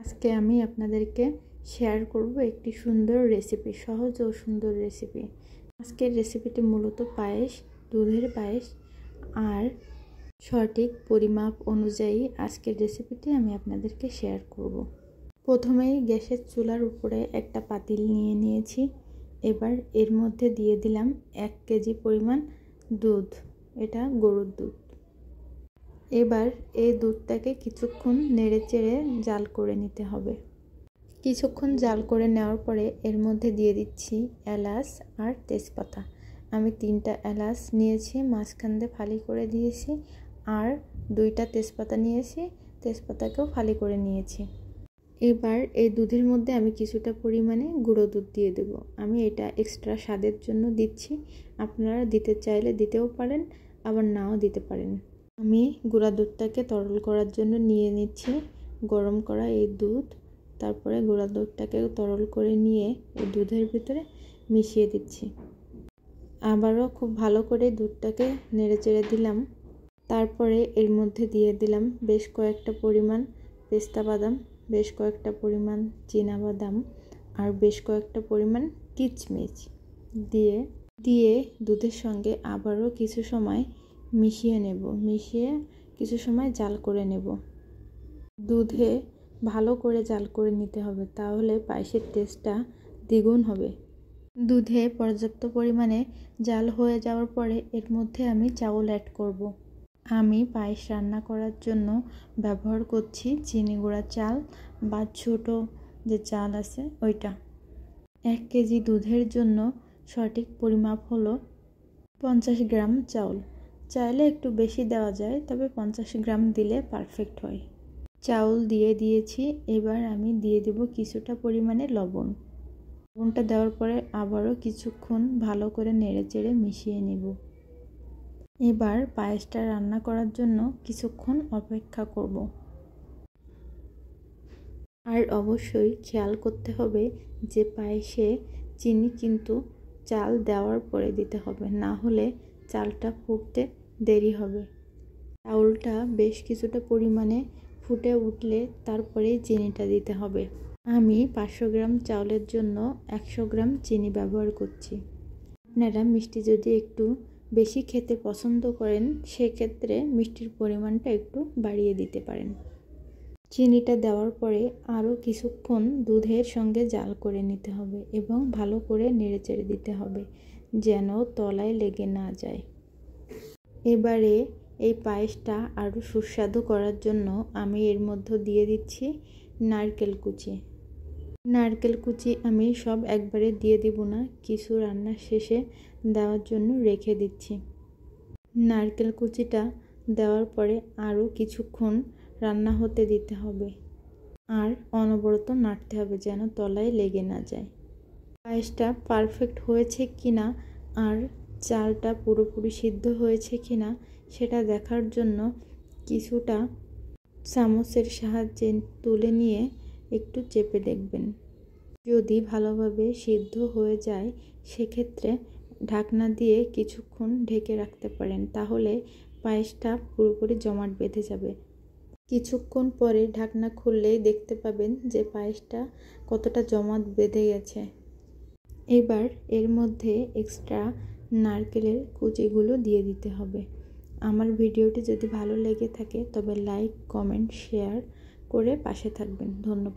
আজকে আমি আপনাদেরকে শেয়ার করব একটি সুন্দর রেসিপি, সহজ ও সুন্দর রেসিপি। আজকের রেসিপিটি মূলত পায়েস, দুধের পায়েস। আর সঠিক পরিমাপ অনুযায়ী আজকের রেসিপিটি আমি আপনাদেরকে শেয়ার করব। প্রথমেই গ্যাসের চুলার উপরে একটা পাতিল নিয়ে নিয়েছি। এবার এর মধ্যে দিয়ে দিলাম 1 কেজি পরিমাণ দুধ। এটা গরুর দুধ। এবার এই দুধটাকে কিছুক্ষণ নেড়েচেড়ে জাল করে নিতে হবে। কিছুক্ষণ জাল করে নেওয়ার পরে এর মধ্যে দিয়ে দিচ্ছি এলাচ আর তেজপাতা। আমি 3টা এলাচ নিয়েছি, মাঝখান দিয়ে ফালি করে দিয়েছি, আর 2টা তেজপাতা নিয়েছি, তেজপাতাকেও ফালি করে নিয়েছি। এবার এই দুধের মধ্যে আমি কিছুটা পরিমাণে গুঁড়ো দুধ দিয়ে দেব। আমি এটা এক্সট্রা স্বাদের জন্য দিচ্ছি, আপনারা দিতে চাইলে দিতেও পারেন, আবার নাও দিতে পারেন। আমি গুঁড়া দুধটাকে তরল করার জন্য নিয়ে নিচ্ছি গরম করা এই দুধ। তারপরে গুঁড়া দুধটাকে তরল করে নিয়ে এই দুধের ভিতরে মিশিয়ে দিচ্ছি। আবারও খুব ভালো করে দুধটাকে নেড়েচেড়ে দিলাম। তারপরে এর মধ্যে দিয়ে দিলাম বেশ কয়েকটা পরিমাণ পেস্তা বাদাম, বেশ কয়েকটা পরিমাণ চীনা বাদাম, আর বেশ কয়েকটা পরিমাণ কিচমিচ দিয়ে দুধের সঙ্গে আবারও কিছু সময় মিশিয়ে নেব। মিশিয়ে কিছু সময় জাল করে নেব। দুধে ভালো করে জাল করে নিতে হবে, তাহলে পায়েসের টেস্টটা দ্বিগুণ হবে। দুধে পর্যাপ্ত পরিমাণে জাল হয়ে যাওয়ার পরে এর মধ্যে আমি চাউল অ্যাড করব। আমি পায়েস রান্না করার জন্য ব্যবহার করছি চিনি গুঁড়া চাল বা ছোটো যে চাল আছে ওইটা। 1 কেজি দুধের জন্য সঠিক পরিমাপ হলো 50 গ্রাম চাউল। চাইলে একটু বেশি দেওয়া যায়, তবে 50 গ্রাম দিলে পারফেক্ট হয়। চাউল দিয়ে দিয়েছি। এবার আমি দিয়ে দেব কিছুটা পরিমাণে লবণ। লবণটা দেওয়ার পরে আবারও কিছুক্ষণ ভালো করে নেড়েচেড়ে মিশিয়ে নেব। এবার পায়েসটা রান্না করার জন্য কিছুক্ষণ অপেক্ষা করব। আর অবশ্যই খেয়াল করতে হবে যে পায়েসে চিনি কিন্তু চাল দেওয়ার পরে দিতে হবে, না হলে চালটা ফুটতে দেরি হবে। চাউলটা বেশ কিছুটা পরিমাণে ফুটে উঠলে তারপরে চিনিটা দিতে হবে। আমি 500 গ্রাম চাউলের জন্য 100 গ্রাম চিনি ব্যবহার করছি। আপনারা মিষ্টি যদি একটু বেশি খেতে পছন্দ করেন, সেক্ষেত্রে মিষ্টির পরিমাণটা একটু বাড়িয়ে দিতে পারেন। চিনিটা দেওয়ার পরে আরও কিছুক্ষণ দুধের সঙ্গে জাল করে নিতে হবে এবং ভালো করে নেড়েচেড়ে দিতে হবে যেন তলায় লেগে না যায়। এবারে এই পায়েসটা আরও সুস্বাদু করার জন্য আমি এর মধ্যে দিয়ে দিচ্ছি নারকেল কুচি। নারকেল কুচি আমি সব একবারে দিয়ে দিব না, কিছু রান্নার শেষে দেওয়ার জন্য রেখে দিচ্ছি। নারকেল কুচিটা দেওয়ার পরে আরও কিছুক্ষণ রান্না হতে দিতে হবে আর অনবরত নাড়তে হবে যেন তলায় লেগে না যায়। পায়েসটা পারফেক্ট হয়েছে কিনা আর চালটা পুরোপুরি সিদ্ধ হয়েছে কিনা সেটা দেখার জন্য কিছুটা চামচের সাহায্যে তুলে নিয়ে একটু চেপে দেখবেন। যদি ভালোভাবে সিদ্ধ হয়ে যায় সেক্ষেত্রে ঢাকনা দিয়ে কিছুক্ষণ ঢেকে রাখতে পারেন, তাহলে পায়েসটা পুরোপুরি জমাট বেঁধে যাবে। কিছুক্ষণ পরে ঢাকনা খুললেই দেখতে পাবেন যে পায়েসটা কতটা জমাট বেঁধে গেছে। এবার এর মধ্যে এক্সট্রা নারকেলের কুচিগুলো দিয়ে দিতে হবে। আমার ভিডিওটি যদি ভালো লেগে থাকে তবে লাইক, কমেন্ট, শেয়ার করে পাশে থাকবেন। ধন্যবাদ।